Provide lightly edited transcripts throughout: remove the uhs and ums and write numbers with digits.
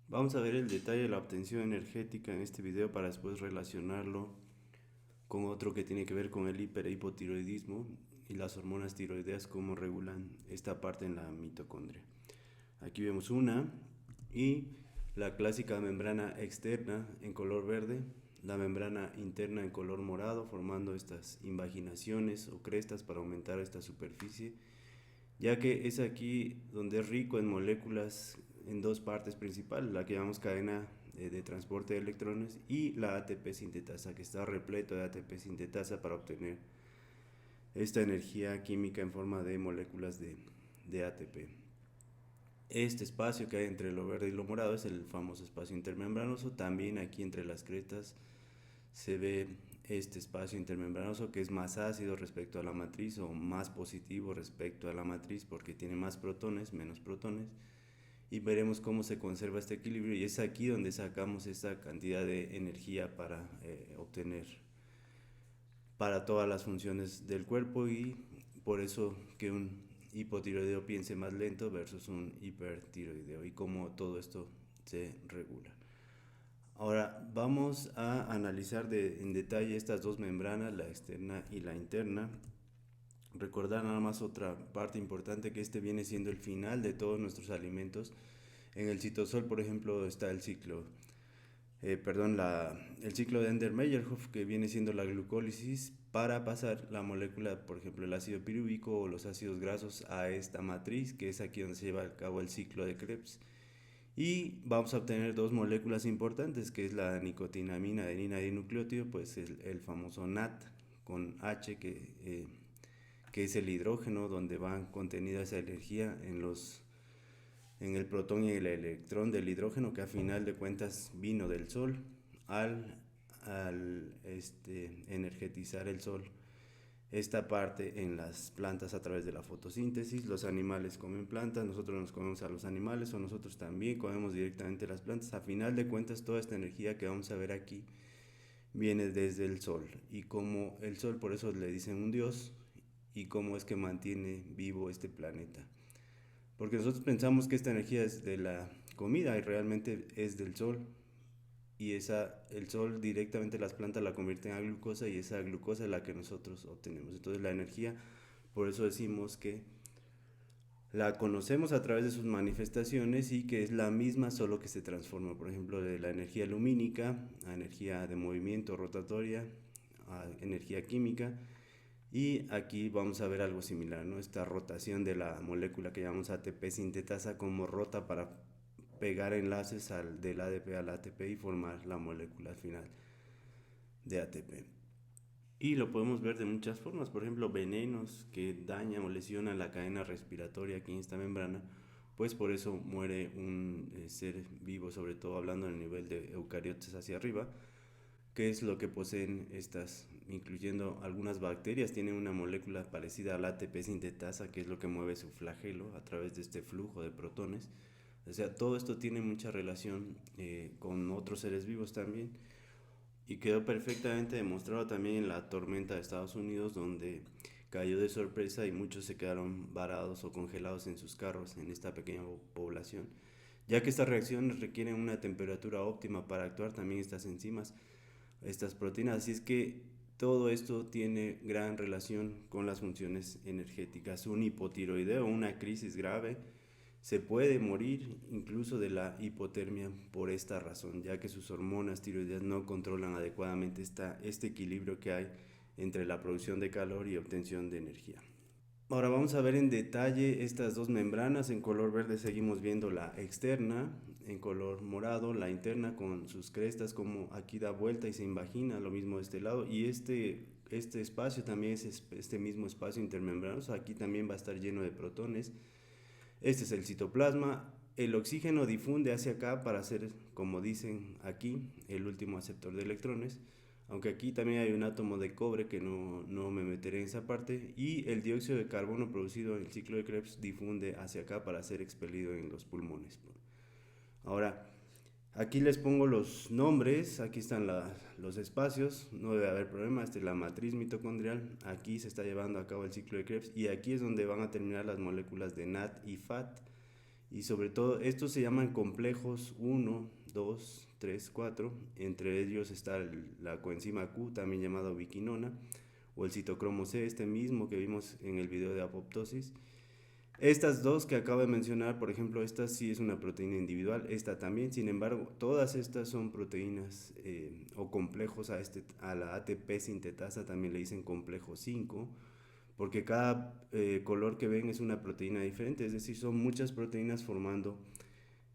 Vamos a ver el detalle de la obtención energética en este video para después relacionarlo con otro que tiene que ver con el hiper e hipotiroidismo y las hormonas tiroideas, cómo regulan esta parte en la mitocondria. Aquí vemos una y la clásica membrana externa en color verde, la membrana interna en color morado, formando estas invaginaciones o crestas para aumentar esta superficie, ya que es aquí donde es rico en moléculas en dos partes principales, la que llamamos cadena de transporte de electrones y la ATP sintetasa, que está repleto de ATP sintetasa para obtener esta energía química en forma de moléculas de ATP. Este espacio que hay entre lo verde y lo morado es el famoso espacio intermembranoso. También aquí entre las crestas se ve este espacio intermembranoso que es más ácido respecto a la matriz o más positivo respecto a la matriz porque tiene más protones, menos protones, y veremos cómo se conserva este equilibrio, y es aquí donde sacamos esta cantidad de energía para obtener para todas las funciones del cuerpo, y por eso que un hipotiroideo piense más lento versus un hipertiroideo y cómo todo esto se regula. Ahora vamos a analizar en detalle estas dos membranas, la externa y la interna. Recordar nada más otra parte importante, que este viene siendo el final de todos nuestros alimentos. En el citosol, por ejemplo, está el ciclo, el ciclo de Ender-Meyerhof, que viene siendo la glucólisis para pasar la molécula, por ejemplo, el ácido pirúvico o los ácidos grasos a esta matriz, que es aquí donde se lleva a cabo el ciclo de Krebs. Y vamos a obtener dos moléculas importantes, que es la nicotinamina adenina dinucleótido, pues el famoso NAT con H, que es el hidrógeno, donde va contenida esa energía en el protón y el electrón del hidrógeno, que a final de cuentas vino del sol al energetizar el sol esta parte en las plantas a través de la fotosíntesis. Los animales comen plantas, nosotros nos comemos a los animales, o nosotros también comemos directamente las plantas. A final de cuentas, toda esta energía que vamos a ver aquí viene desde el sol, y como el sol, por eso le dicen un dios, y cómo es que mantiene vivo este planeta. Porque nosotros pensamos que esta energía es de la comida y realmente es del sol. Y el sol directamente las plantas la convierten a glucosa, y esa glucosa es la que nosotros obtenemos. Entonces la energía, por eso decimos que la conocemos a través de sus manifestaciones y que es la misma, solo que se transforma. Por ejemplo, de la energía lumínica a energía de movimiento rotatoria a energía química. Y aquí vamos a ver algo similar, ¿no? Esta rotación de la molécula que llamamos ATP sintetasa, como rota para pegar enlaces del ADP al ATP y formar la molécula final de ATP. Y lo podemos ver de muchas formas, por ejemplo, venenos que dañan o lesionan la cadena respiratoria aquí en esta membrana, pues por eso muere un ser vivo, sobre todo hablando en el nivel de eucariotes hacia arriba, que es lo que poseen estas, incluyendo algunas bacterias, tienen una molécula parecida al ATP sintetasa, que es lo que mueve su flagelo a través de este flujo de protones. O sea, todo esto tiene mucha relación con otros seres vivos también, y quedó perfectamente demostrado también en la tormenta de Estados Unidos, donde cayó de sorpresa y muchos se quedaron varados o congelados en sus carros en esta pequeña población, ya que estas reacciones requieren una temperatura óptima para actuar también estas enzimas, estas proteínas. Así es que todo esto tiene gran relación con las funciones energéticas. Un hipotiroideo, una crisis grave, se puede morir incluso de la hipotermia por esta razón, ya que sus hormonas tiroideas no controlan adecuadamente este equilibrio que hay entre la producción de calor y obtención de energía. Ahora vamos a ver en detalle estas dos membranas. En color verde seguimos viendo la externa, en color morado la interna con sus crestas, como aquí da vuelta y se invagina, lo mismo de este lado, y este espacio también es este mismo espacio intermembranoso. Aquí también va a estar lleno de protones. Este es el citoplasma. El oxígeno difunde hacia acá para ser, como dicen aquí, el último aceptor de electrones, aunque aquí también hay un átomo de cobre que no me meteré en esa parte, y el dióxido de carbono producido en el ciclo de Krebs difunde hacia acá para ser expelido en los pulmones. Ahora, aquí les pongo los nombres, aquí están los espacios, no debe haber problema. Esta es la matriz mitocondrial, aquí se está llevando a cabo el ciclo de Krebs, y aquí es donde van a terminar las moléculas de NAT y FAT, Y sobre todo, estos se llaman complejos 1, 2, 3, 4. Entre ellos está la coenzima Q, también llamada ubiquinona, o el citocromo C, este mismo que vimos en el video de apoptosis. Estas dos que acabo de mencionar, por ejemplo, esta sí es una proteína individual, esta también. Sin embargo, todas estas son proteínas o complejos a la ATP sintetasa, también le dicen complejo 5, porque cada color que ven es una proteína diferente, es decir, son muchas proteínas formando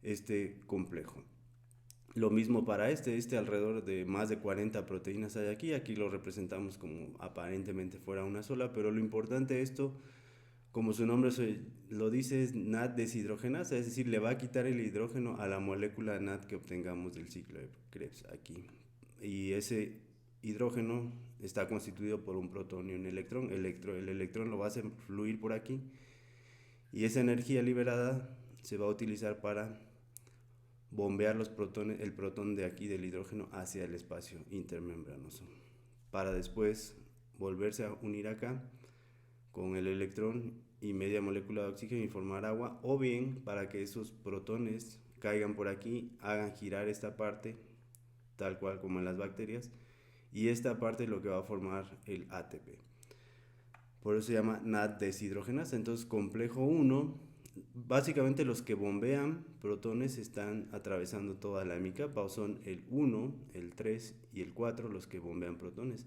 este complejo. Lo mismo para este alrededor de más de 40 proteínas hay aquí lo representamos como aparentemente fuera una sola, pero lo importante de esto, como su nombre lo dice, es NAD deshidrogenasa, es decir, le va a quitar el hidrógeno a la molécula NAD que obtengamos del ciclo de Krebs aquí. Y ese hidrógeno está constituido por un protón y un electrón. El electrón lo va a hacer fluir por aquí y esa energía liberada se va a utilizar para bombear los protones, el protón de aquí del hidrógeno hacia el espacio intermembranoso, para después volverse a unir acá con el electrón y media molécula de oxígeno y formar agua, o bien para que esos protones caigan por aquí, hagan girar esta parte, tal cual como en las bacterias, y esta parte es lo que va a formar el ATP. Por eso se llama NAD deshidrogenasa. Entonces, complejo 1, básicamente los que bombean protones están atravesando toda la hemicapa, o son el 1, el 3 y el 4 los que bombean protones.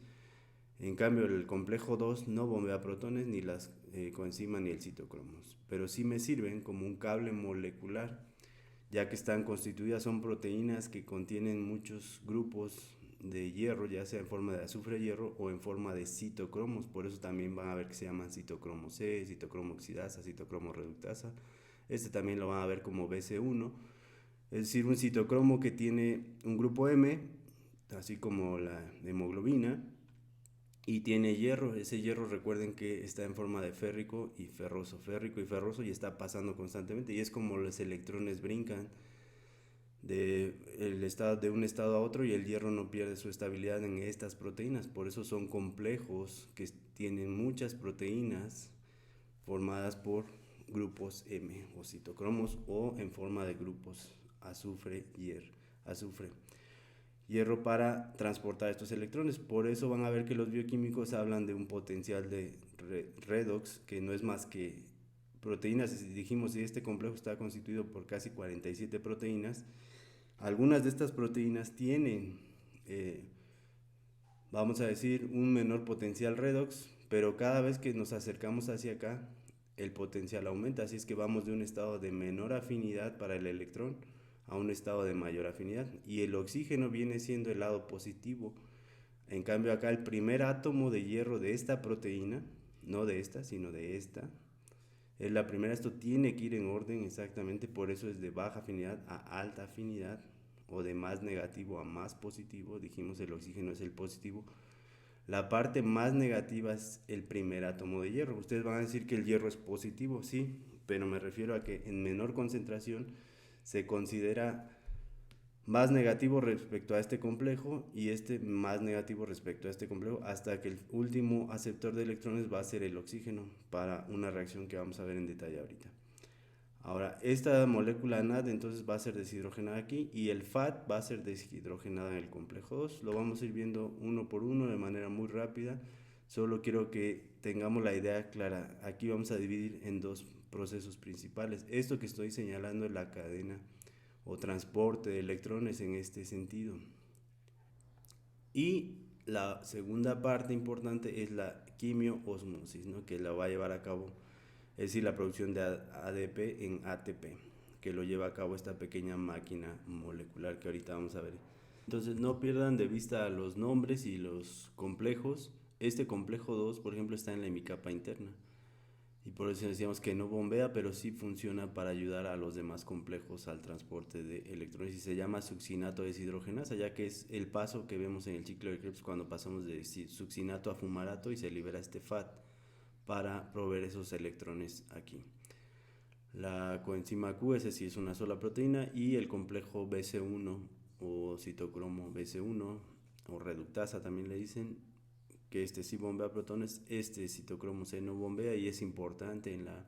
En cambio, el complejo 2 no bombea protones, ni las coenzima ni el citocromos, pero sí me sirven como un cable molecular, ya que están constituidas, son proteínas que contienen muchos grupos de hierro, ya sea en forma de azufre hierro o en forma de citocromos. Por eso también van a ver que se llaman citocromo C, citocromo oxidasa, citocromo reductasa. Este también lo van a ver como BC1, es decir, un citocromo que tiene un grupo M, así como la hemoglobina, y tiene hierro. Ese hierro, recuerden que está en forma de férrico y ferroso, y está pasando constantemente, y es como los electrones brincan de un estado a otro, y el hierro no pierde su estabilidad en estas proteínas. Por eso son complejos que tienen muchas proteínas formadas por grupos M o citocromos, o en forma de grupos azufre, hierro para transportar estos electrones. Por eso van a ver que los bioquímicos hablan de un potencial de redox, que no es más que proteínas. Dijimos, si este complejo está constituido por casi 47 proteínas, algunas de estas proteínas tienen, vamos a decir, un menor potencial redox, pero cada vez que nos acercamos hacia acá, el potencial aumenta. Así es que vamos de un estado de menor afinidad para el electrón a un estado de mayor afinidad, y el oxígeno viene siendo el lado positivo. En cambio, acá el primer átomo de hierro de esta proteína, no de esta, sino de esta, es la primera. Esto tiene que ir en orden exactamente, por eso es de baja afinidad a alta afinidad, o de más negativo a más positivo. Dijimos, el oxígeno es el positivo. La parte más negativa es el primer átomo de hierro. Ustedes van a decir que el hierro es positivo, sí, pero me refiero a que en menor concentración se considera más negativo respecto a este complejo, y este más negativo respecto a este complejo, hasta que el último aceptor de electrones va a ser el oxígeno, para una reacción que vamos a ver en detalle ahorita. Ahora, esta molécula NAD entonces va a ser deshidrogenada aquí, y el FAT va a ser deshidrogenada en el complejo 2. Lo vamos a ir viendo uno por uno de manera muy rápida. Solo quiero que tengamos la idea clara. Aquí vamos a dividir en dos procesos principales. Esto que estoy señalando es la cadena o transporte de electrones en este sentido. Y la segunda parte importante es la quimioosmosis, ¿no?, que la va a llevar a cabo, es decir, la producción de ADP en ATP, que lo lleva a cabo esta pequeña máquina molecular que ahorita vamos a ver. Entonces, no pierdan de vista los nombres y los complejos. Este complejo 2, por ejemplo, está en la hemicapa interna, y por eso decíamos que no bombea, pero sí funciona para ayudar a los demás complejos al transporte de electrones, y se llama succinato deshidrogenasa, ya que es el paso que vemos en el ciclo de Krebs cuando pasamos de succinato a fumarato y se libera este FAT para proveer esos electrones aquí. La coenzima Q, ese sí es una sola proteína, y el complejo BC1 o citocromo BC1 o reductasa también le dicen, que sí bombea protones. Este citocromo C no bombea, y es importante en la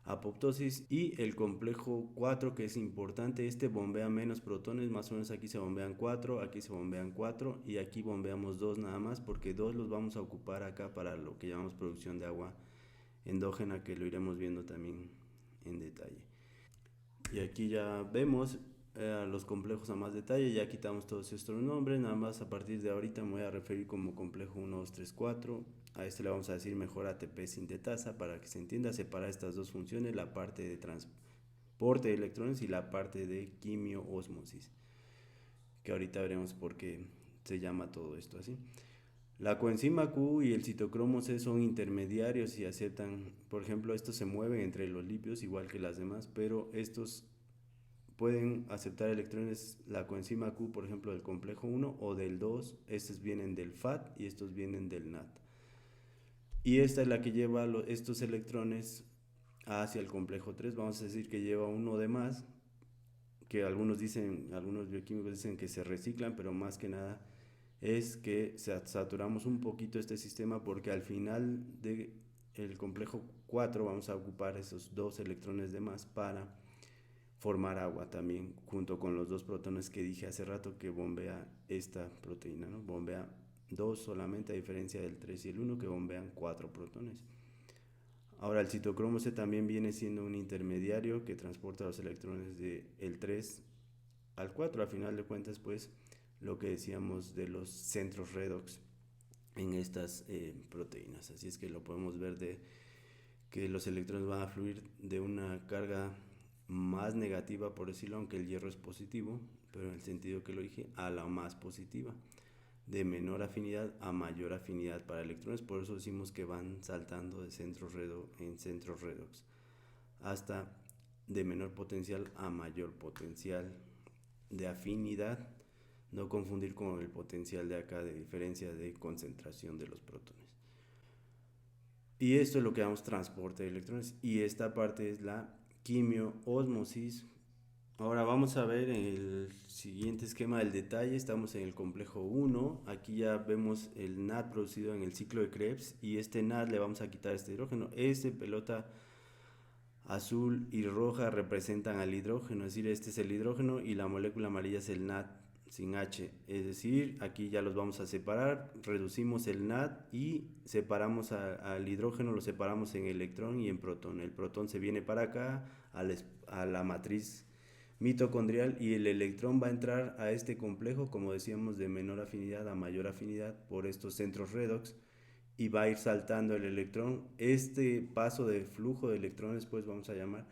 apoptosis. Y el complejo 4, que es importante, este bombea menos protones, más o menos aquí se bombean 4, aquí se bombean 4 y aquí bombeamos 2 nada más, porque 2 los vamos a ocupar acá para lo que llamamos producción de agua endógena, que lo iremos viendo también en detalle. Y aquí ya vemos los complejos a más detalle, ya quitamos todos estos nombres, nada más a partir de ahorita me voy a referir como complejo 1, 2, 3, 4. A este le vamos a decir mejor ATP sintetasa para que se entienda, separar estas dos funciones, la parte de transporte de electrones y la parte de quimioósmosis, que ahorita veremos por qué se llama todo esto así. La coenzima Q y el citocromo C son intermediarios y aceptan, por ejemplo, estos se mueven entre los lípidos igual que las demás, pero estos pueden aceptar electrones, la coenzima Q, por ejemplo, del complejo 1 o del 2, estos vienen del FAT y estos vienen del NAT. Y esta es la que lleva estos electrones hacia el complejo 3, vamos a decir que lleva uno de más, que algunos bioquímicos dicen que se reciclan, pero más que nada es que saturamos un poquito este sistema, porque al final del complejo 4 vamos a ocupar esos dos electrones de más para formar agua también, junto con los dos protones que dije hace rato que bombea esta proteína, ¿no? Bombea 2 solamente, a diferencia del 3 y el 1 que bombean 4 protones. Ahora el citocromo C también viene siendo un intermediario que transporta los electrones del 3 al 4, al final de cuentas pues lo que decíamos de los centros redox en estas proteínas, así es que lo podemos ver de que los electrones van a fluir de una carga más negativa, por decirlo, aunque el hierro es positivo, pero en el sentido que lo dije, a la más positiva, de menor afinidad a mayor afinidad para electrones. Por eso decimos que van saltando de centros en centros redox, hasta de menor potencial a mayor potencial de afinidad, no confundir con el potencial de acá de diferencia de concentración de los protones. Y esto es lo que llamamos transporte de electrones, y esta parte es la quimioósmosis. Ahora vamos a ver en el siguiente esquema del detalle. Estamos en el complejo 1, aquí ya vemos el NAD producido en el ciclo de Krebs, y este NAD le vamos a quitar este hidrógeno. Este pelota azul y roja representan al hidrógeno, es decir, este es el hidrógeno y la molécula amarilla es el NAD sin H, es decir, aquí ya los vamos a separar, reducimos el NAD y separamos al hidrógeno, lo separamos en electrón y en protón. El protón se viene para acá a la matriz mitocondrial, y el electrón va a entrar a este complejo, como decíamos, de menor afinidad a mayor afinidad por estos centros redox, y va a ir saltando el electrón. Este paso de flujo de electrones, pues vamos a llamar,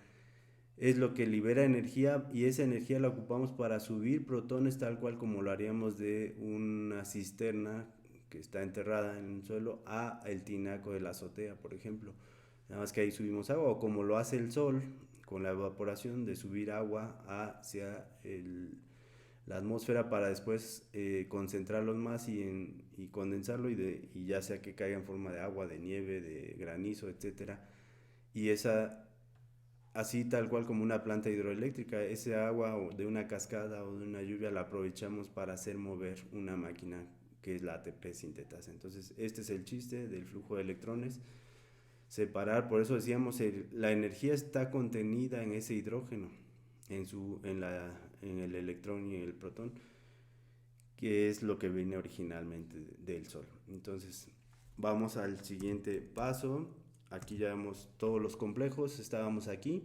es lo que libera energía, y esa energía la ocupamos para subir protones, tal cual como lo haríamos de una cisterna que está enterrada en el suelo a el tinaco de la azotea, por ejemplo. Nada más que ahí subimos agua, o como lo hace el sol con la evaporación, de subir agua hacia la atmósfera para después concentrarlos más y condensarlo, y ya sea que caiga en forma de agua, de nieve, de granizo, etcétera. Y así tal cual como una planta hidroeléctrica, ese agua de una cascada o de una lluvia la aprovechamos para hacer mover una máquina, que es la ATP sintetasa. Entonces este es el chiste del flujo de electrones, separar. Por eso decíamos, la energía está contenida en ese hidrógeno, en el electrón y en el protón, que es lo que viene originalmente del Sol. Entonces vamos al siguiente paso. Aquí ya vemos todos los complejos, estábamos aquí.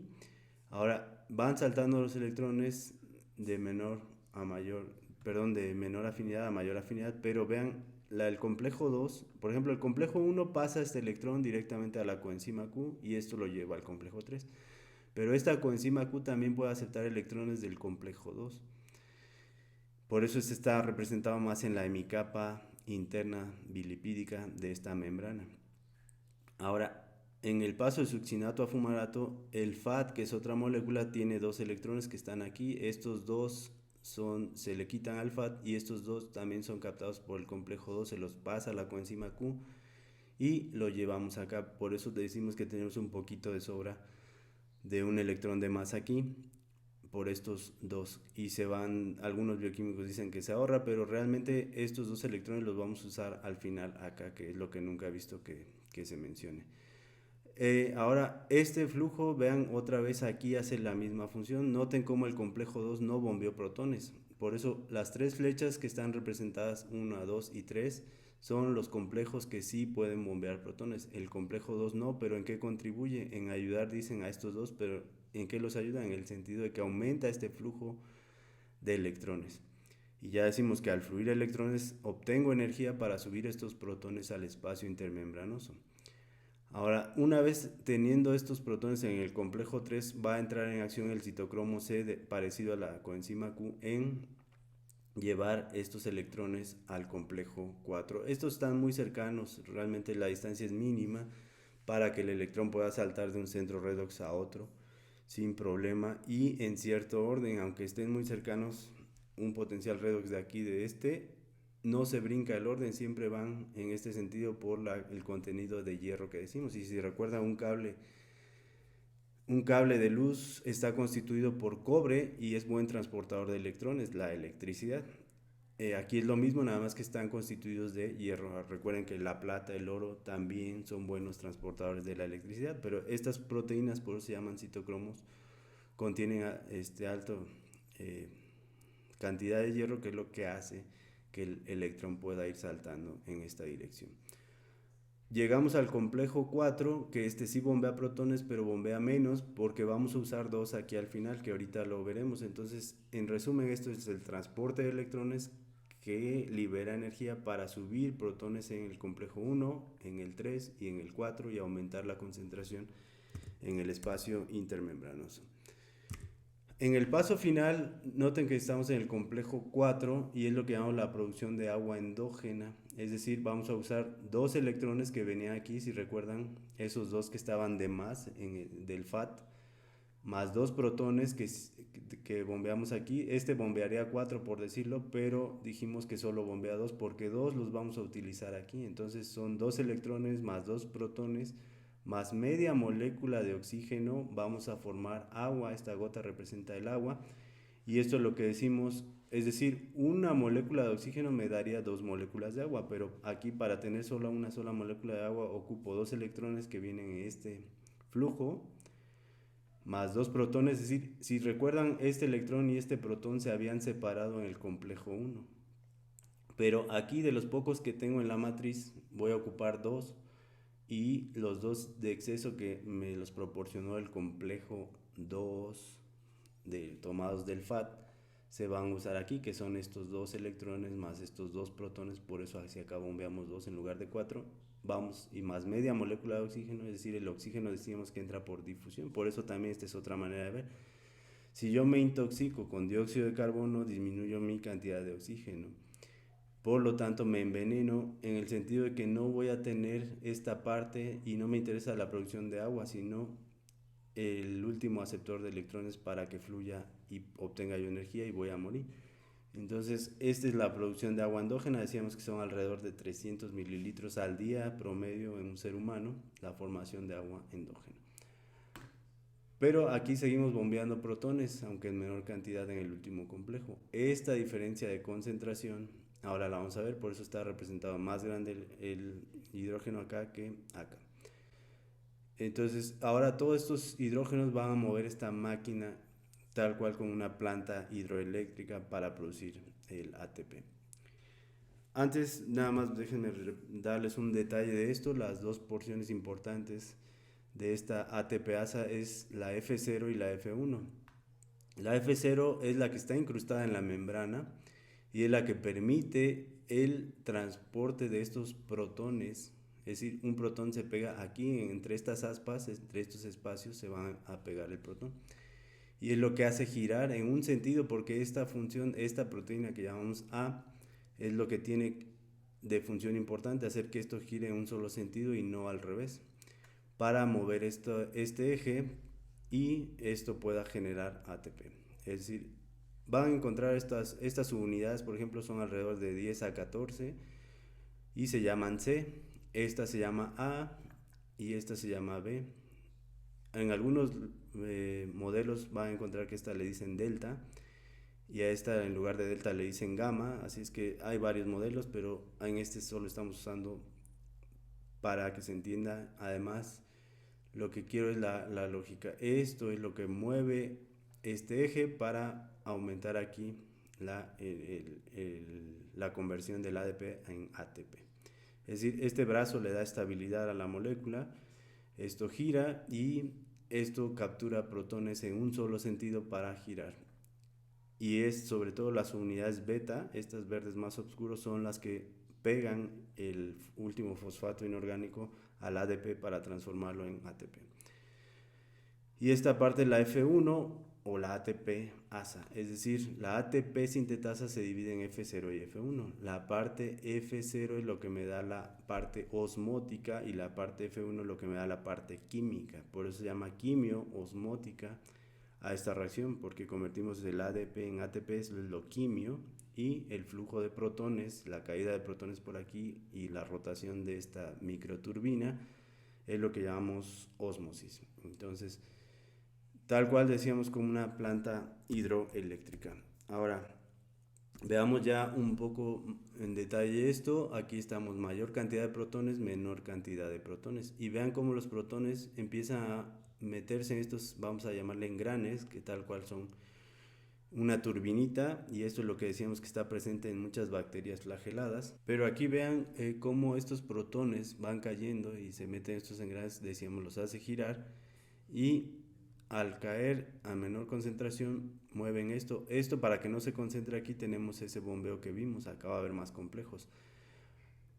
Ahora van saltando los electrones de menor de menor afinidad a mayor afinidad, pero vean, el complejo 2, por ejemplo, el complejo 1 pasa este electrón directamente a la coenzima Q y esto lo lleva al complejo 3. Pero esta coenzima Q también puede aceptar electrones del complejo 2. Por eso este está representado más en la hemicapa interna bilipídica de esta membrana. Ahora, en el paso de succinato a fumarato, el FAT, que es otra molécula, tiene dos electrones que están aquí. Estos dos se le quitan al FAT, y estos dos también son captados por el complejo 2, se los pasa a la coenzima Q y lo llevamos acá. Por eso te decimos que tenemos un poquito de sobra de un electrón de más aquí, por estos dos, y algunos bioquímicos dicen que se ahorra, pero realmente estos dos electrones los vamos a usar al final acá, que es lo que nunca he visto que se mencione. Ahora, este flujo, vean otra vez aquí hace la misma función. Noten cómo el complejo 2 no bombeó protones. Por eso las tres flechas que están representadas 1, 2 y 3 son los complejos que sí pueden bombear protones. El complejo 2 no, pero ¿en qué contribuye? En ayudar, dicen, a estos dos, pero ¿en qué los ayuda? En el sentido de que aumenta este flujo de electrones. Y ya decimos que al fluir electrones obtengo energía para subir estos protones al espacio intermembranoso. Ahora, una vez teniendo estos protones en el complejo 3, va a entrar en acción el citocromo C, parecido a la coenzima Q, en llevar estos electrones al complejo 4. Estos están muy cercanos, realmente la distancia es mínima para que el electrón pueda saltar de un centro redox a otro sin problema y en cierto orden, aunque estén muy cercanos, un potencial redox de aquí de este no se brinca el orden, siempre van en este sentido por el contenido de hierro que decimos. Y si recuerdan, un cable de luz está constituido por cobre y es buen transportador de electrones, la electricidad. Aquí es lo mismo, nada más que están constituidos de hierro. Recuerden que la plata, el oro también son buenos transportadores de la electricidad, pero estas proteínas, por eso se llaman citocromos, contienen alto cantidad de hierro, que es lo que hace que el electrón pueda ir saltando en esta dirección. Llegamos al complejo 4, que este sí bombea protones, pero bombea menos porque vamos a usar dos aquí al final, que ahorita lo veremos. Entonces, en resumen, esto es el transporte de electrones que libera energía para subir protones en el complejo 1, en el 3 y en el 4 y aumentar la concentración en el espacio intermembranoso. En el paso final, noten que estamos en el complejo 4 y es lo que llamamos la producción de agua endógena. Es decir, vamos a usar dos electrones que venían aquí, si recuerdan, esos dos que estaban de más del FAT, más dos protones que bombeamos aquí. Este bombearía 4 por decirlo, pero dijimos que solo bombea 2 porque 2 los vamos a utilizar aquí. Entonces son dos electrones más dos protones más media molécula de oxígeno, vamos a formar agua. Esta gota representa el agua y esto es lo que decimos, es decir, una molécula de oxígeno me daría dos moléculas de agua, pero aquí para tener solo una sola molécula de agua ocupo dos electrones que vienen en este flujo más dos protones. Es decir, si recuerdan, este electrón y este protón se habían separado en el complejo 1, pero aquí de los pocos que tengo en la matriz voy a ocupar dos y los dos de exceso que me los proporcionó el complejo 2 tomados del FAT se van a usar aquí, que son estos dos electrones más estos dos protones. Por eso hacia acá bombeamos 2 en lugar de 4, vamos, y más media molécula de oxígeno, es decir, el oxígeno decíamos que entra por difusión. Por eso también esta es otra manera de ver, si yo me intoxico con dióxido de carbono disminuyo mi cantidad de oxígeno, por lo tanto me enveneno en el sentido de que no voy a tener esta parte y no me interesa la producción de agua, sino el último aceptor de electrones para que fluya y obtenga yo energía y voy a morir. Entonces, esta es la producción de agua endógena. Decíamos que son alrededor de 300 mililitros al día promedio en un ser humano, la formación de agua endógena. Pero aquí seguimos bombeando protones, aunque en menor cantidad en el último complejo. Esta diferencia de concentración, ahora la vamos a ver, por eso está representado más grande el hidrógeno acá que acá. Entonces, ahora todos estos hidrógenos van a mover esta máquina tal cual como una planta hidroeléctrica para producir el ATP. Antes, nada más déjenme darles un detalle de esto. Las dos porciones importantes de esta ATPasa es la F0 y la F1. La F0 es la que está incrustada en la membrana y es la que permite el transporte de estos protones. Es decir, un protón se pega aquí entre estas aspas, entre estos espacios se va a pegar el protón. Y es lo que hace girar en un sentido, porque esta función, esta proteína que llamamos A, es lo que tiene de función importante, hacer que esto gire en un solo sentido y no al revés, para mover este eje y esto pueda generar ATP. Es decir, van a encontrar estas subunidades, por ejemplo, son alrededor de 10 a 14 y se llaman C. Esta se llama A y esta se llama B. En algunos modelos van a encontrar que esta le dicen delta y a esta en lugar de delta le dicen gamma. Así es que hay varios modelos, pero en este solo estamos usando para que se entienda además Lo que quiero es la lógica. Esto es lo que mueve este eje para aumentar aquí la conversión del ADP en ATP. Es decir, este brazo le da estabilidad a la molécula, esto gira y esto captura protones en un solo sentido para girar. Y es sobre todo las unidades beta, estas verdes más oscuros, son las que pegan el último fosfato inorgánico al ADP para transformarlo en ATP. Y esta parte, la F1 o la ATP ASA, es decir, la ATP sintetasa se divide en F0 y F1. La parte F0 es lo que me da la parte osmótica y la parte F1 es lo que me da la parte química. Por eso se llama quimio-osmótica a esta reacción, porque convertimos el ADP en ATP, es lo quimio, y el flujo de protones, la caída de protones por aquí y la rotación de esta microturbina es lo que llamamos ósmosis. Entonces, tal cual decíamos, como una planta hidroeléctrica. Ahora, veamos ya un poco en detalle esto. Aquí estamos, mayor cantidad de protones, menor cantidad de protones. Y vean cómo los protones empiezan a meterse en estos, vamos a llamarle engranes, que tal cual son una turbinita, y esto es lo que decíamos que está presente en muchas bacterias flageladas. Pero aquí vean cómo estos protones van cayendo y se meten en estos engranes, decíamos, los hace girar, y al caer a menor concentración mueven esto. Esto, para que no se concentre aquí, tenemos ese bombeo que vimos, acá va a haber más complejos.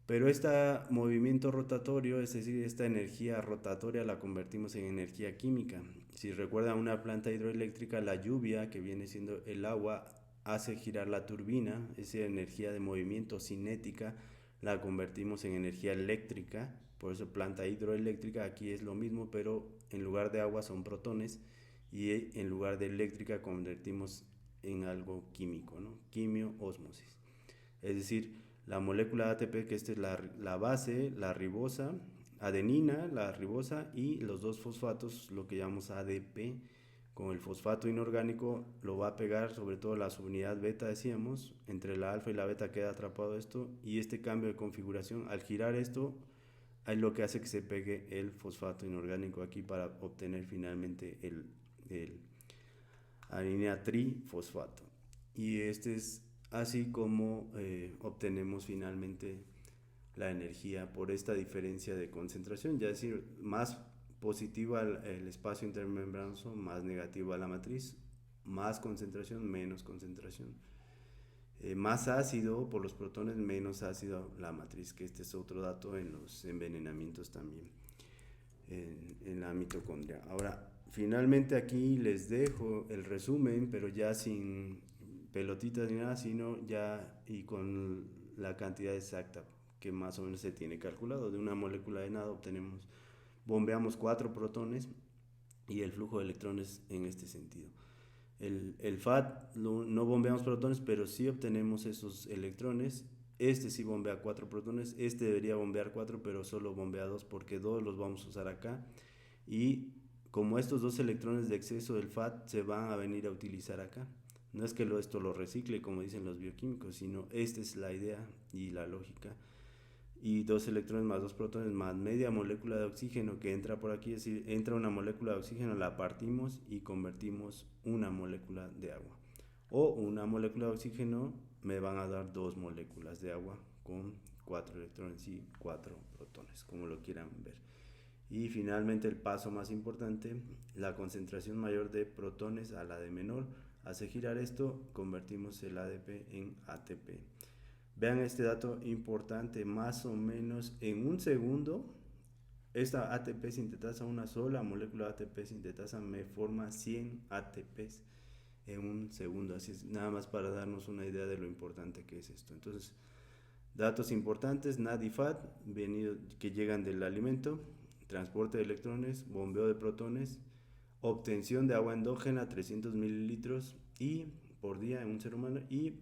Pero este movimiento rotatorio, es decir, esta energía rotatoria, la convertimos en energía química. Si recuerdan una planta hidroeléctrica, la lluvia, que viene siendo el agua, hace girar la turbina. Esa energía de movimiento cinética la convertimos en energía eléctrica. Por eso planta hidroeléctrica, aquí es lo mismo, pero en lugar de agua son protones, y en lugar de eléctrica convertimos en algo químico, ¿no? Quimio-ósmosis. Es decir, la molécula ATP, que esta es la base, la ribosa, adenina, la ribosa, y los dos fosfatos, lo que llamamos ADP, con el fosfato inorgánico lo va a pegar, sobre todo la subunidad beta, decíamos, entre la alfa y la beta queda atrapado esto, y este cambio de configuración, al girar esto, es lo que hace que se pegue el fosfato inorgánico aquí para obtener finalmente el adenina trifosfato. Y este es así como obtenemos finalmente la energía por esta diferencia de concentración, ya es decir, más positiva el espacio intermembranoso, más negativa la matriz, más concentración, menos concentración. Más ácido por los protones, menos ácido la matriz, que este es otro dato en los envenenamientos también, en la mitocondria. Ahora, finalmente aquí les dejo el resumen, pero ya sin pelotitas ni nada, sino ya y con la cantidad exacta que más o menos se tiene calculado. De una molécula de nada bombeamos 4 protones y el flujo de electrones en este sentido. El FAT no bombeamos protones, pero sí obtenemos esos electrones. Este sí bombea 4 protones, este debería bombear 4, pero solo bombea 2 porque 2 los vamos a usar acá. Y como estos 2 electrones de exceso del FAT se van a venir a utilizar acá. No es que esto lo recicle, como dicen los bioquímicos, sino esta es la idea y la lógica. Y 2 electrones más 2 protones más media molécula de oxígeno que entra por aquí, es decir, entra una molécula de oxígeno, la partimos y convertimos una molécula de agua. O una molécula de oxígeno me van a dar 2 moléculas de agua con 4 electrones y 4 protones, como lo quieran ver. Y finalmente el paso más importante, la concentración mayor de protones a la de menor, hace girar esto, convertimos el ADP en ATP. Vean este dato importante, más o menos en un segundo, esta ATP sintetasa, una sola molécula de ATP sintetasa me forma 100 ATPs en un segundo, así es, nada más para darnos una idea de lo importante que es esto. Entonces, datos importantes, NAD y FAT, que llegan del alimento, transporte de electrones, bombeo de protones, obtención de agua endógena, 300 mililitros y por día en un ser humano, y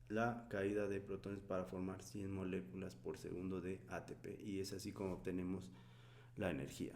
la caída de protones para formar 100 moléculas por segundo de ATP, y es así como obtenemos la energía.